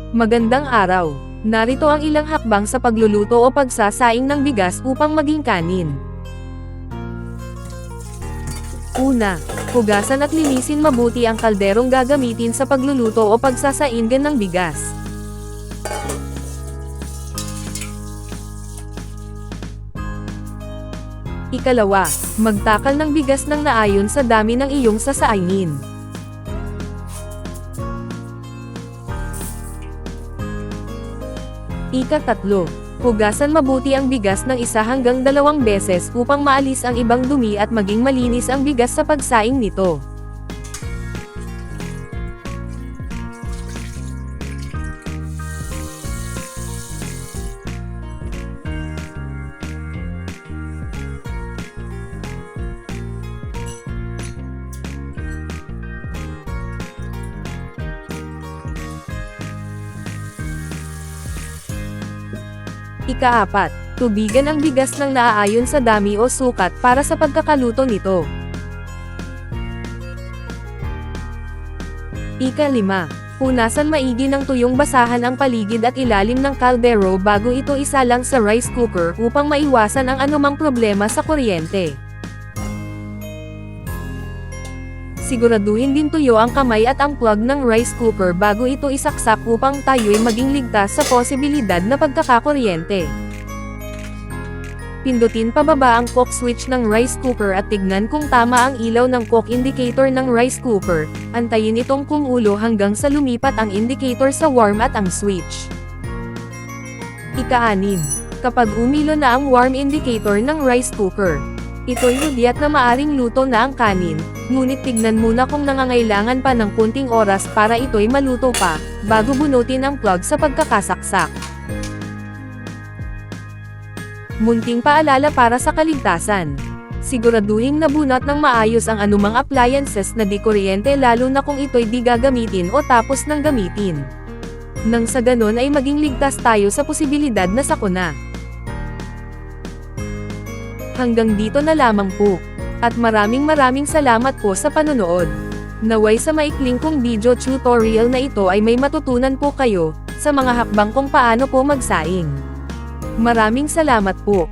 Magandang araw. Narito ang ilang hakbang sa pagluluto o pagsasaing ng bigas upang maging kanin. Una, hugasan at linisin mabuti ang kalderong gagamitin sa pagluluto o pagsasaingan ng bigas. Ikalawa, magtakal ng bigas ng naayon sa dami ng iyong sasaingin. Ika-3, hugasan mabuti ang bigas ng 1 hanggang 2 beses upang maalis ang ibang dumi at maging malinis ang bigas sa pagsaing nito. Ika-4, tubigan ang bigas ng naaayon sa dami o sukat para sa pagkakaluto nito. Ika-5, punasan maigi ng tuyong basahan ang paligid at ilalim ng kaldero bago ito isalang sa rice cooker upang maiwasan ang anumang problema sa kuryente. Siguraduhin din tuyo ang kamay at ang plug ng rice cooker bago ito isaksak upang tayo'y maging ligtas sa posibilidad na pagkakakuryente. Pindutin pababa ang cook switch ng rice cooker at tignan kung tama ang ilaw ng cook indicator ng rice cooker. Antayin itong kumulo hanggang sa lumipat ang indicator sa warm at ang switch. Ika-6, kapag umilo na ang warm indicator ng rice cooker, ito'y hudyat na maaring luto na ang kanin, ngunit tignan muna kung nangangailangan pa ng kunting oras para ito'y maluto pa, bago bunutin ang plug sa pagkakasaksak. Munting paalala para sa kaligtasan. Siguraduhin nabunot ng maayos ang anumang appliances na di kuryente lalo na kung ito'y di gagamitin o tapos ng gamitin. Nang sa ganon ay maging ligtas tayo sa posibilidad na sakuna. Hanggang dito na lamang po. At maraming salamat po sa panonood. Naway sa maikling kong video tutorial na ito ay may matutunan po kayo, sa mga hakbang kung paano po magsaing. Maraming salamat po.